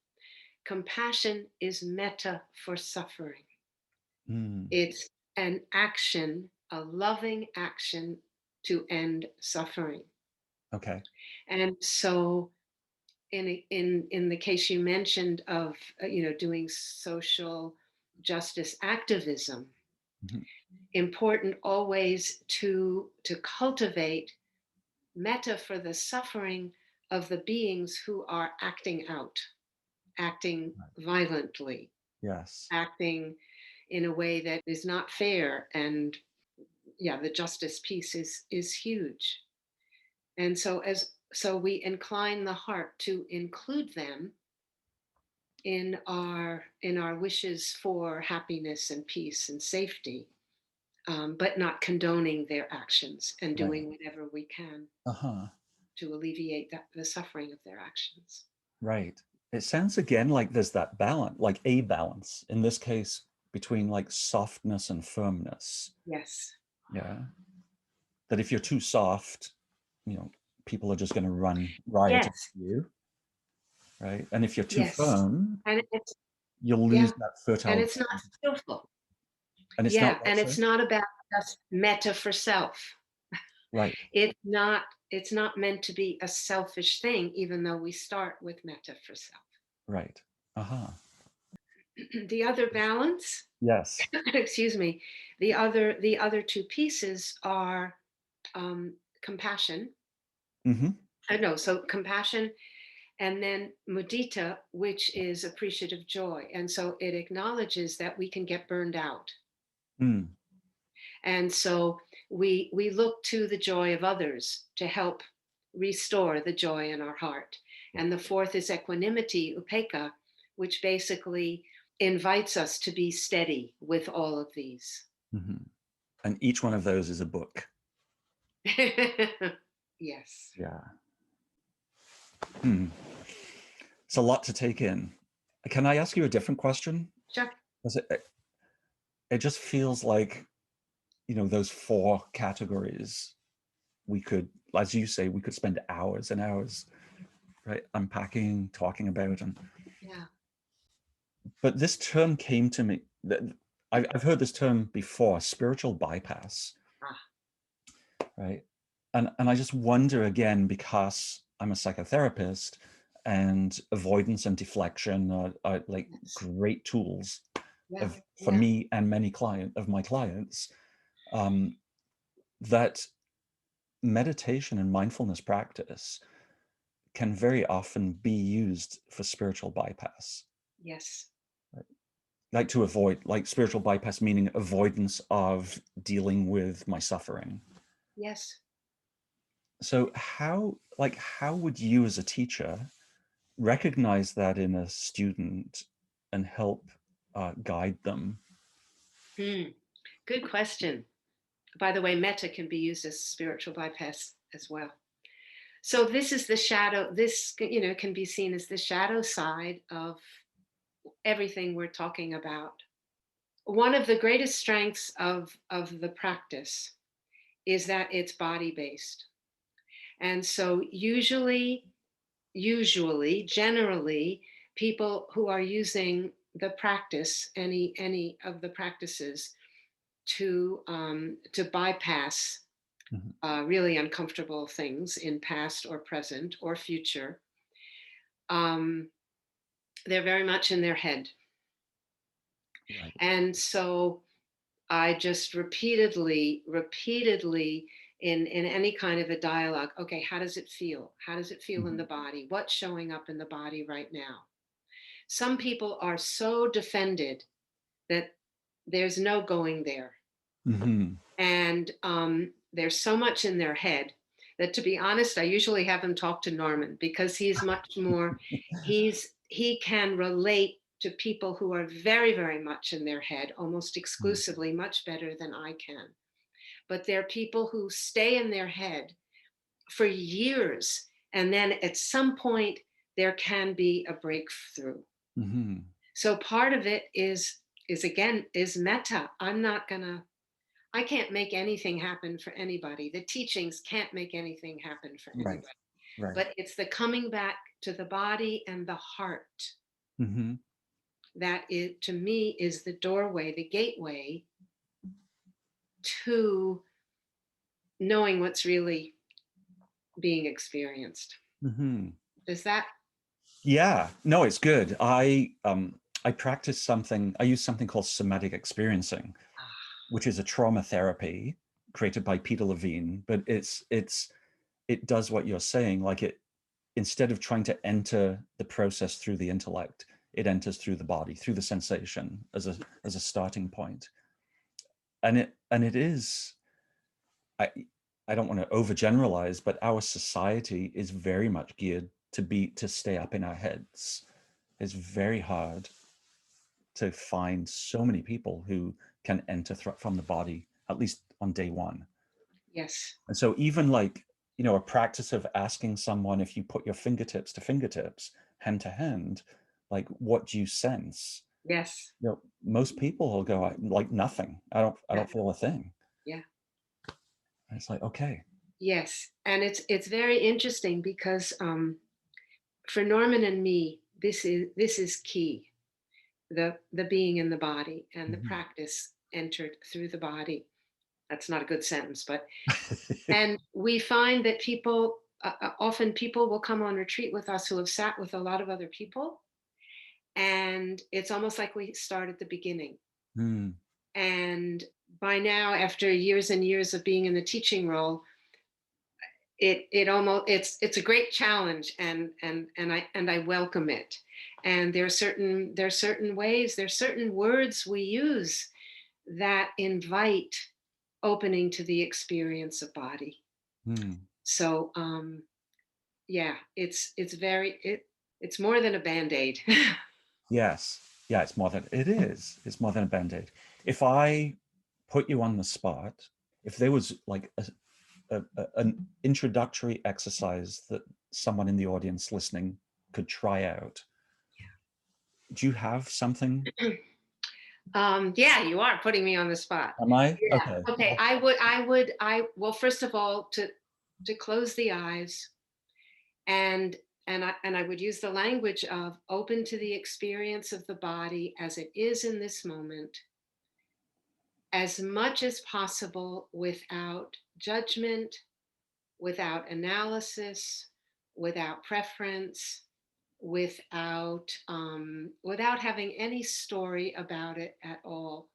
Compassion is metta for suffering. Mm. It's an action, a loving action to end suffering. Okay. And so in the case you mentioned of doing social justice activism, Mm-hmm. important always to cultivate metta for the suffering of the beings who are acting out, acting Right. violently, Yes. acting in a way that is not fair. And yeah, the justice piece is huge. And so we incline the heart to include them in our wishes for happiness and peace and safety, but not condoning their actions, and Right. doing whatever we can Uh-huh. to alleviate the suffering of their actions. Right. It sounds again like there's that balance, like a balance in this case between like softness and firmness. Yes. Yeah. That if you're too soft, you know, people are just going to run riot Yes. against you, right? And if you're too Yes. firm, And it's you'll lose yeah, that and fertile it's not ground. skillful. And it's not Yeah, what, and sorry? it's not about just metta for self. Right. It's not meant to be a selfish thing, even though we start with metta for self. Right. Uh-huh. The other balance, Yes. excuse me, the other two pieces are compassion. Mm-hmm. I know, so compassion, and then mudita, which is appreciative joy. And so it acknowledges that we can get burned out. Mm. And so we look to the joy of others to help restore the joy in our heart. And the fourth is equanimity, upekkha, which basically invites us to be steady with all of these. Mm-hmm. And each one of those is a book. Yes. Yeah. Hmm. It's a lot to take in. Can I ask you a different question? Sure. 'Cause it just feels like, those four categories, we could, as you say, we could spend hours and hours right, unpacking, talking about. And Yeah. but this term came to me, I've heard this term before, spiritual bypass, Ah, right? And I just wonder, again, because I'm a psychotherapist, and avoidance and deflection are like yes. great tools Yeah. for Yeah. me and many of my clients, um, that meditation and mindfulness practice can very often be used for spiritual bypass. Yes. Like to avoid, like spiritual bypass meaning avoidance of dealing with my suffering. Yes. So how would you as a teacher recognize that in a student and help guide them? Hmm. Good question. By the way, metta can be used as spiritual bypass as well. So this is the shadow. This, can be seen as the shadow side of everything we're talking about. One of the greatest strengths of the practice is that it's body based. And so generally, people who are using the practice, any of the practices to bypass Mhm. really uncomfortable things in past or present or future, um, they're very much in their head. Right. And so I just repeatedly in any kind of a dialogue, okay, how does it feel? How does it feel in the Mhm. body? What's showing up in the body right now? Some people are so defended that there's no going there. Mhm. And there's so much in their head that, to be honest, I usually have them talk to Norman, because he's much more, he can relate to people who are very, very much in their head, almost Mhm. exclusively, much better than I can. But there are people who stay in their head for years, and then at some point there can be a breakthrough. Mhm. So part of it is again is metta. I can't make anything happen for anybody. The teachings can't make anything happen for Right. anybody. Right. But it's the coming back to the body and the heart Mhm. that is, to me, is the doorway, the gateway to knowing what's really being experienced. Mhm. Does that? Yeah, no, it's good. I practice something, I use something called somatic experiencing, Ah, which is a trauma therapy created by Peter Levine, but it does what you're saying. Like, it, instead of trying to enter the process through the intellect, it enters through the body, through the sensation as a starting point. And it is, I I don't want to overgeneralize, but our society is very much geared to stay up in our heads. It's very hard to find so many people who can enter from the body, at least on day one. yes, And so even like, a practice of asking someone, if you put your fingertips to fingertips, hand to hand, like, what do you sense? yes, Most people will go, like, nothing. I yeah, don't feel a thing. yeah, And it's like, okay. yes. And it's very interesting because for Norman and me, this is key. The being in the body and the Mhm. practice entered through the body. That's not a good sentence, but and we find that people often people will come on retreat with us who have sat with a lot of other people, and it's almost like we start at the beginning. Mm, And by now, after years and years of being in the teaching role, it almost it's a great challenge, and I welcome it. And there are certain ways, there's certain words we use that invite opening to the experience of body. mm. So yeah, it's more than a band-aid. Yes. Yeah, it's more than a band-aid. If I put you on the spot, if there was like an introductory exercise that someone in the audience listening could try out, do you have something? Yeah, you are putting me on the spot. Am I? Yeah. Okay. Okay. Well, first of all, to close the eyes and and I would use the language of open to the experience of the body as it is in this moment, as much as possible, without judgment, without analysis, without preference, without having any story about it at all.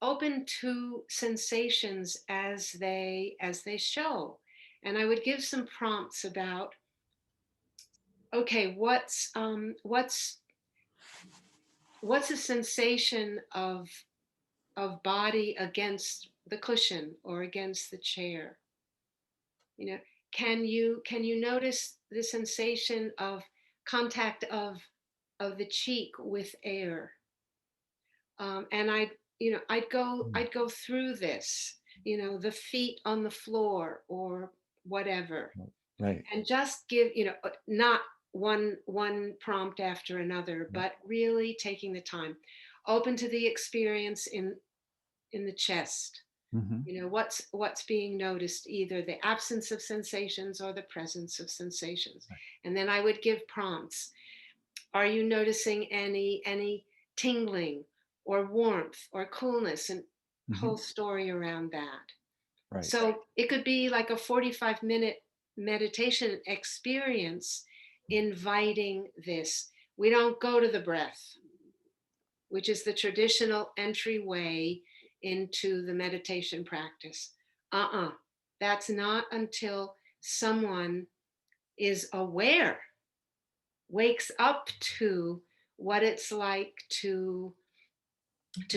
Open to sensations as they show. And I would give some prompts about, okay, what's a sensation of body against the cushion or against the chair? You know, can you notice the sensation of contact of the cheek with air? And I'd go through this, the feet on the floor or whatever, Right. and just give, not one prompt after another, but really taking the time, open to the experience in the chest. Mm-hmm. What's being noticed, either the absence of sensations or the presence of sensations. Right. And then I would give prompts. Are you noticing any tingling or warmth or coolness, and Mm-hmm. whole story around that. Right. So it could be like a 45-minute meditation experience, inviting this. We don't go to the breath, which is the traditional entryway into the meditation practice. That's not until someone is aware, wakes up to what it's like to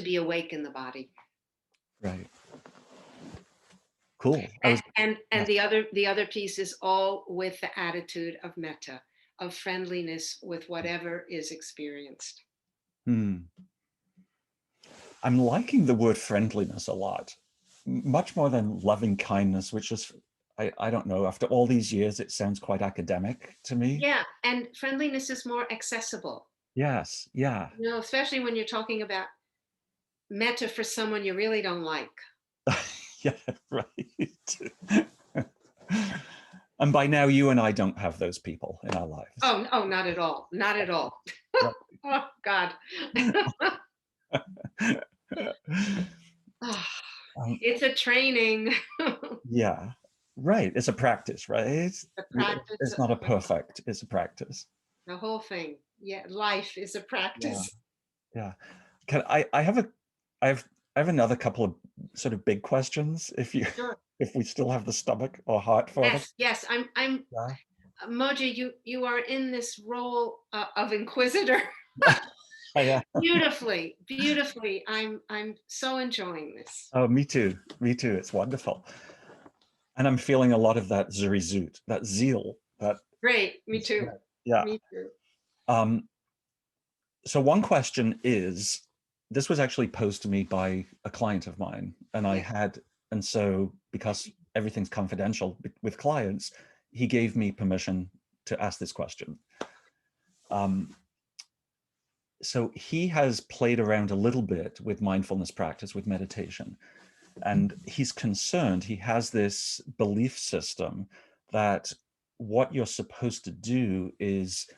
be awake in the body. Right. Cool. And the other piece is all with the attitude of metta, of friendliness with whatever is experienced. Hmm. I'm liking the word friendliness a lot, much more than loving kindness, which is, I don't know, after all these years, it sounds quite academic to me. Yeah, and friendliness is more accessible. Yes. Yeah. Especially when you're talking about metta for someone you really don't like. Yeah. Right. And by now, you and I don't have those people in our lives. Oh, not at all. Not at all. Right. Oh, God. Ah, Um, it's a training. yeah. Right. It's a practice, right? The practice It's of not a perfect, it's a practice. the whole thing. Yeah, life is a Yeah. practice. Yeah. Can I have I have I have another couple of sort of big questions Sure. if we still have the stomach or heart for them. Yes, yes. I'm Yeah. Moji. You are in this role of inquisitor. Yeah. Beautifully, beautifully. I'm so enjoying this. Oh, me too. Me too. It's wonderful. And I'm feeling a lot of that zerizut, that zeal, that Great. Me is, too. yeah. Me too. Um, so one question is, this was actually posed to me by a client of mine, and Yeah. and so because everything's confidential with clients, he gave me permission to ask this question. Um, so he has played around a little bit with mindfulness practice, with meditation, and he's concerned, he has this belief system that what you're supposed to do is,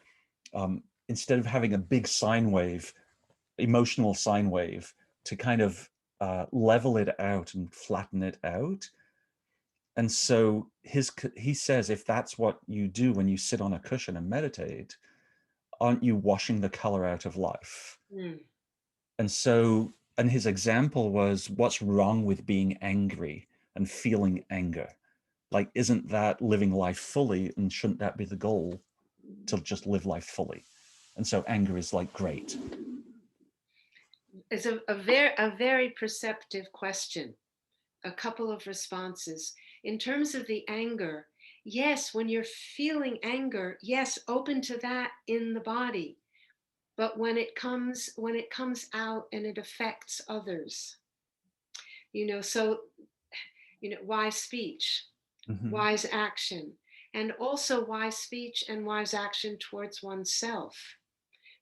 instead of having a big sine wave, emotional sine wave, to kind of level it out and flatten it out. And so he says, if that's what you do when you sit on a cushion and meditate, aren't you washing the color out of life? Mm. And so, and his example was, what's wrong with being angry and feeling anger? Like, isn't that living life fully? And shouldn't that be the goal, to just live life fully? And so anger is like, great. It's a very perceptive question. A couple of responses. In terms of the anger, yes, when you're feeling anger, yes, open to that in the body. But when it comes out and it affects others, so wise speech, Mm-hmm. wise action, and also wise speech and wise action towards oneself.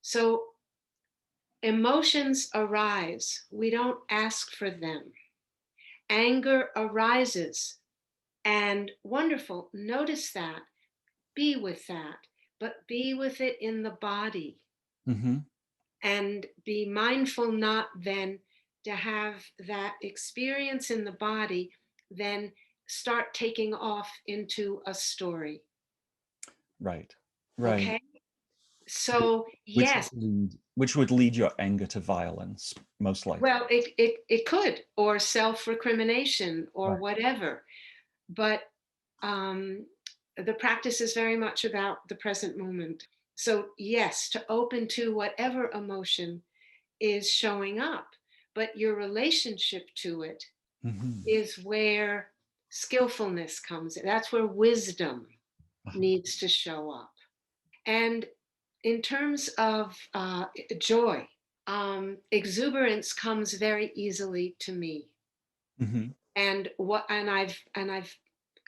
So emotions arise, we don't ask for them. Anger arises, and wonderful, notice that, be with that, but be with it in the body Mm-hmm. and be mindful not then to have that experience in the body, then start taking off into a story. Right. Right. Okay. So, Which yes, would lead your anger to violence, most likely. well, it could, or self recrimination or Right. whatever. But um, the practice is very much about the present moment. So, yes, to open to whatever emotion is showing up, but your relationship to it Mm-hmm. is where skillfulness comes in. That's where wisdom needs to show up. And in terms of joy, exuberance comes very easily to me. Mm-hmm. And I've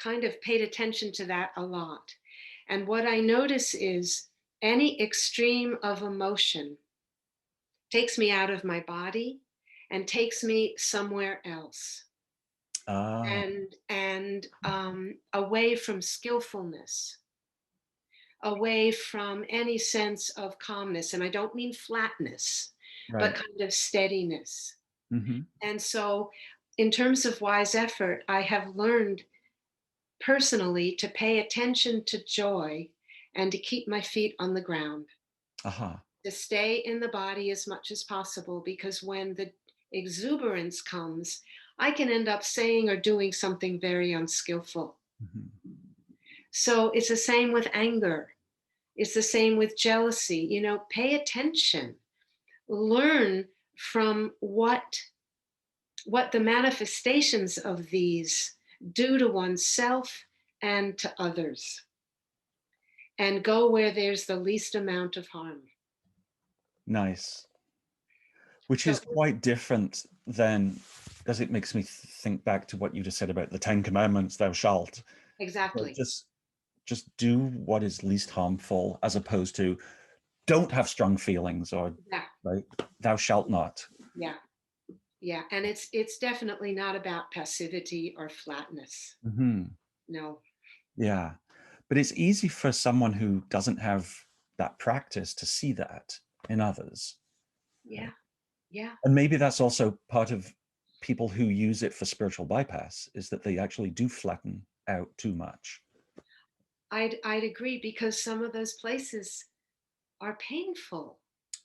kind of paid attention to that a lot. And what I notice is any extreme of emotion takes me out of my body and takes me somewhere else, Ah, and away from skillfulness, away from any sense of calmness. And I don't mean flatness, but right. kind of steadiness. Mm-hmm. And so, in terms of wise effort, I have learned personally to pay attention to joy and to keep my feet on the ground, Aha. to stay in the body as much as possible, because when the exuberance comes, I can end up saying or doing something very unskillful. Mm-hmm. So it's the same with anger. It's the same with jealousy. Pay attention, learn from what the manifestations of these do to oneself and to others, and go where there's the least amount of harm. Nice. Which So is quite different than, because it makes me think back to what you just said about the Ten Commandments, thou shalt. So exactly. just do what is least harmful, as opposed to don't have strong feelings, or Yeah, right, thou shalt not. yeah, yeah. And it's definitely not about passivity or flatness. Mm-hmm. No. Yeah. But it's easy for someone who doesn't have that practice to see that in others. Yeah, yeah. And maybe that's also part of people who use it for spiritual bypass, is that they actually do flatten out too much. I'd agree, because some of those places are painful.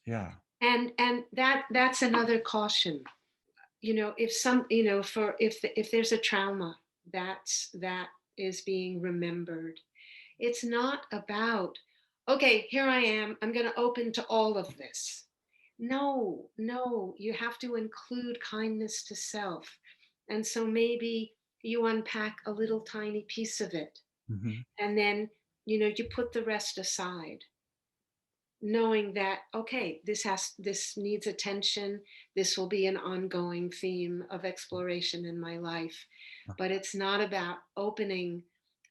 Yeah. And that's another caution. If some, for if there's a trauma that is being remembered, it's not about, okay, here I am, I'm going to open to all of this. No, no, you have to include kindness to self. And so maybe you unpack a little tiny piece of it, Mm-hmm. and then you put the rest aside, knowing that, okay, this needs attention, this will be an ongoing theme of exploration in my life, but it's not about opening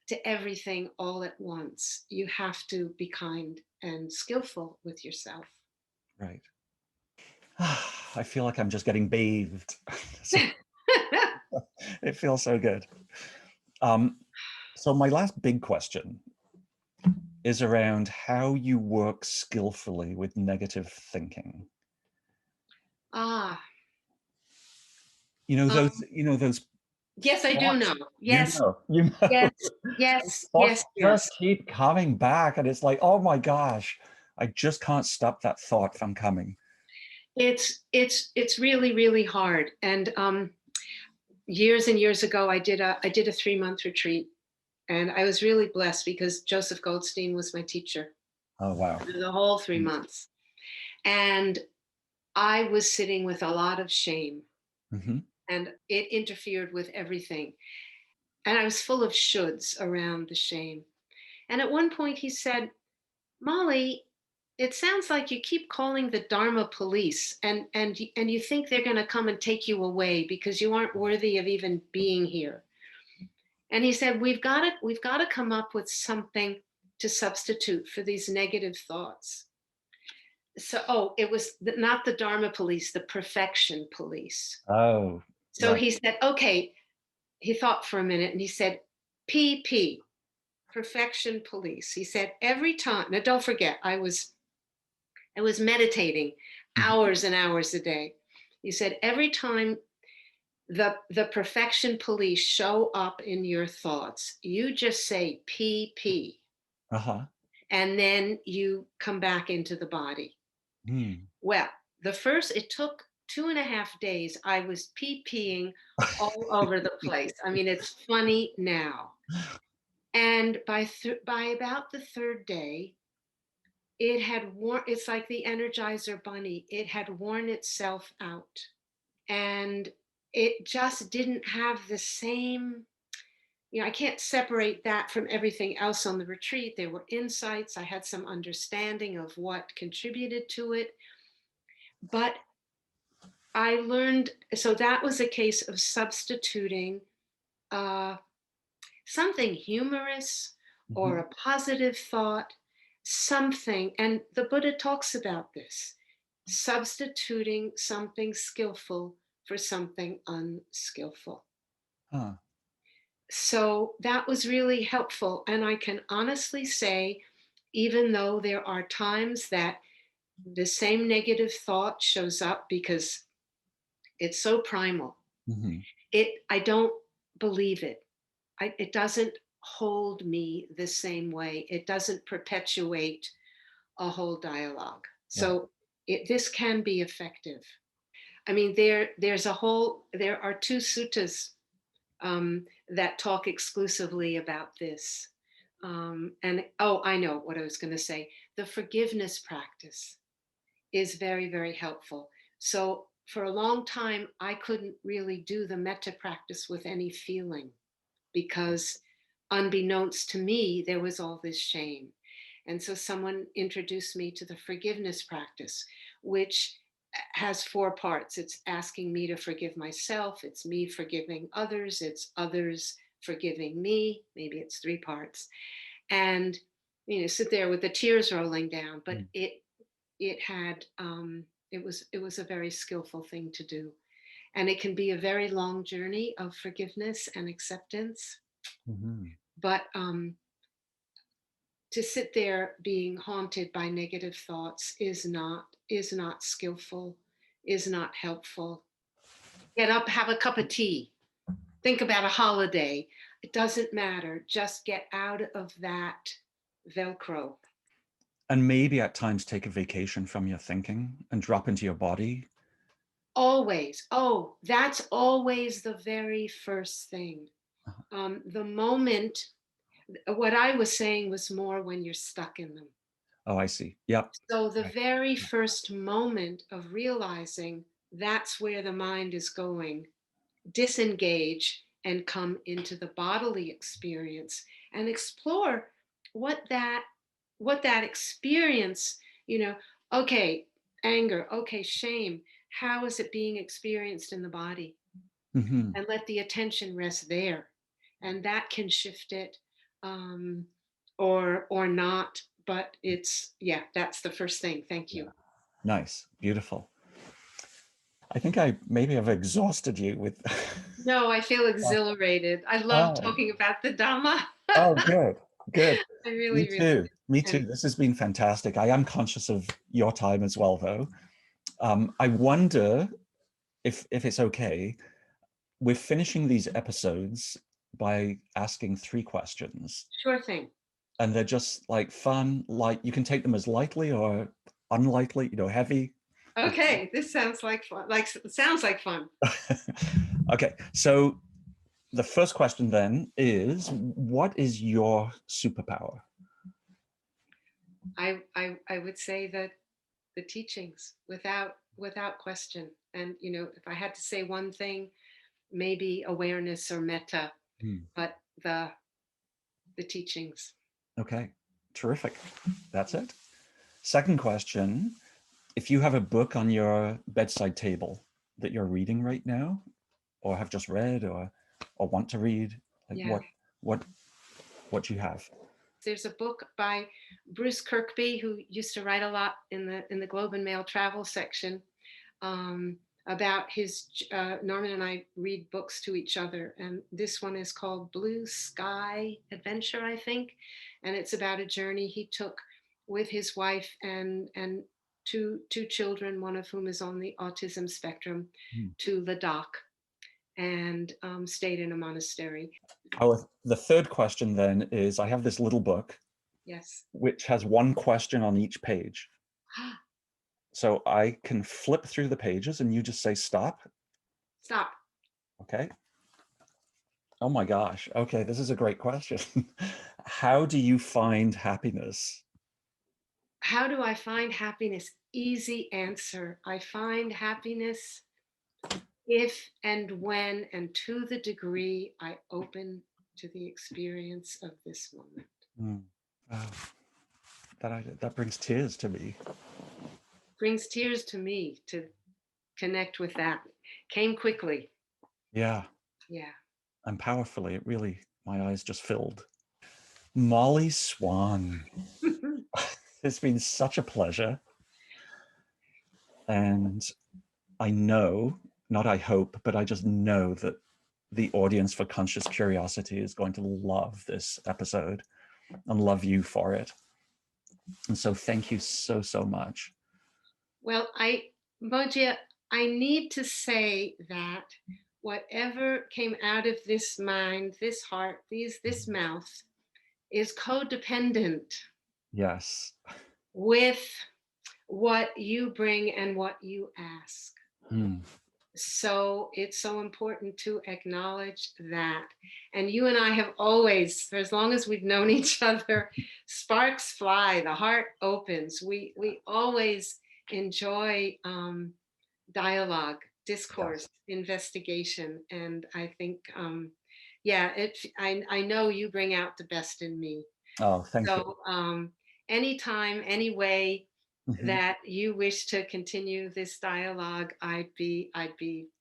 to everything all at once. You have to be kind and skillful with yourself. Right. I feel like I'm just getting bathed. So it feels so good. Um, so my last big question is around how you work skillfully with negative thinking. Ah, Those yes, I do know. thoughts, Yes, you know, yes, yes, thoughts yes, just yes. keep coming back, and it's like, oh my gosh, I just can't stop that thought from coming. It's really, really hard. And years and years ago, I did a 3-month retreat, and I was really blessed because Joseph Goldstein was my teacher Oh wow. for the whole 3 months. And I was sitting with a lot of shame, Mm-hmm. and it interfered with everything. And I was full of shoulds around the shame. And at one point he said, Molly, it sounds like you keep calling the Dharma police, and you think they're going to come and take you away because you aren't worthy of even being here. And he said, we've got to come up with something to substitute for these negative thoughts. So, it was not the Dharma police, the perfection police. Oh, So right. he said, okay, he thought for a minute and he said, PP. perfection police. He said every time, now don't forget, I was meditating Mhm. hours and hours a day. He said every time the perfection police show up in your thoughts, you just say PP, Uh-huh. and then you come back into the body. Hmm. Well, it took 2.5 days. I was PPing all over the place. I mean, it's funny now. And by about the third day, it had worn, it's like the Energizer Bunny, it had worn itself out. And it just didn't have the same, I can't separate that from everything else on the retreat. There were insights. I had some understanding of what contributed to it. But I learned, so that was a case of substituting uh, something humorous or Mhm. a positive thought, something, and the Buddha talks about this, substituting something skillful for something unskillful. Huh. So that was really helpful. And I can honestly say, even though there are times that the same negative thought shows up because it's so primal, Mhm. I don't believe it. It doesn't hold me the same way. It doesn't perpetuate a whole dialogue. Right. So this can be effective. I mean, there are two suttas that talk exclusively about this. And oh, I know what I was going to say. The forgiveness practice is very, very helpful. So for a long time, I couldn't really do the metta practice with any feeling because unbeknownst to me, there was all this shame. And so someone introduced me to the forgiveness practice, which has four parts. It's asking me to forgive myself, it's me forgiving others, it's others forgiving me. Maybe it's three parts. And sit there with the tears rolling down. But Mm. it was a very skillful thing to do. And it can be a very long journey of forgiveness and acceptance. Mhm. But to sit there being haunted by negative thoughts is not skillful, is not helpful. Get up, have a cup of tea, think about a holiday. It doesn't matter. Just get out of that Velcro. And maybe at times take a vacation from your thinking and drop into your body. Always. Oh, that's always the very first thing. Uh-huh. The moment, what I was saying was more when you're stuck in them. Oh, I see. Yep. So the Right. very first moment of realizing that's where the mind is going, disengage and come into the bodily experience and explore what that what that experience, you know, okay, anger, okay, shame, how is it being experienced in the body? Mhm. And let the attention rest there. And that can shift it, um, or not. But yeah, that's the first thing. Thank Yeah. you. Nice. Beautiful. I think I maybe have exhausted you with. No, I feel exhilarated. I love Oh, talking about the Dhamma. oh, good, good. I Me really, really too. Me do. too. And This has been fantastic. I am conscious of your time as well, though. I wonder if it's okay. We're finishing these episodes by asking three questions, sure thing. and they're just like fun. Like you can take them as lightly or unlikely, heavy. Okay, this sounds like fun. Sounds like fun. Okay, so the first question then is, what is your superpower? I would say that the teachings, without question. And if I had to say one thing, maybe awareness or metta, Hmm. but the teachings. Okay, terrific. That's it. Second question, if you have a book on your bedside table that you're reading right now, or have just read, or want to read, like Yeah. what what you have? There's a book by Bruce Kirkby, who used to write a lot in the Globe and Mail travel section. about his, Norman and I read books to each other, and this one is called Blue Sky Adventure, I think, and it's about a journey he took with his wife and two children, one of whom is on the autism spectrum, Mm. to Ladakh, and stayed in a monastery. Oh, the third question then is, I have this little book Yes. which has one question on each page. So I can flip through the pages and you just say stop. Stop. Okay. Oh my gosh. Okay, this is a great question. How do you find happiness? How do I find happiness? Easy answer. I find happiness if and when and to the degree I open to the experience of this moment. Mm. Wow. That brings tears to me. Brings tears to me to connect with that. Came quickly. Yeah, Yeah. and powerfully. It really, my eyes just filled. Molly Swan, it's been such a pleasure. And I know, not I hope, but I just know that the audience for Conscious Curiosity is going to love this episode and love you for it. And so thank you so, so much. Well, Moja, I need to say that whatever came out of this mind, this heart, this mouth is codependent Yes. with what you bring and what you ask. Mm. So it's so important to acknowledge that. And you and I have always, for as long as we've known each other, sparks fly, the heart opens. We always enjoy dialogue, Yes. discourse, investigation, and I think, yeah, I know you bring out the best in me. Oh, thank you. So anytime, any way Mhm. that you wish to continue this dialogue, I'd be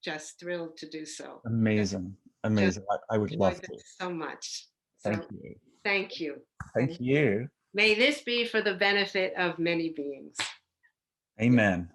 just thrilled to do so. Amazing. Just Amazing. I would enjoyed love this to. so much. Thank So you. thank you. And Thank you. may this be for the benefit of many beings. Amen.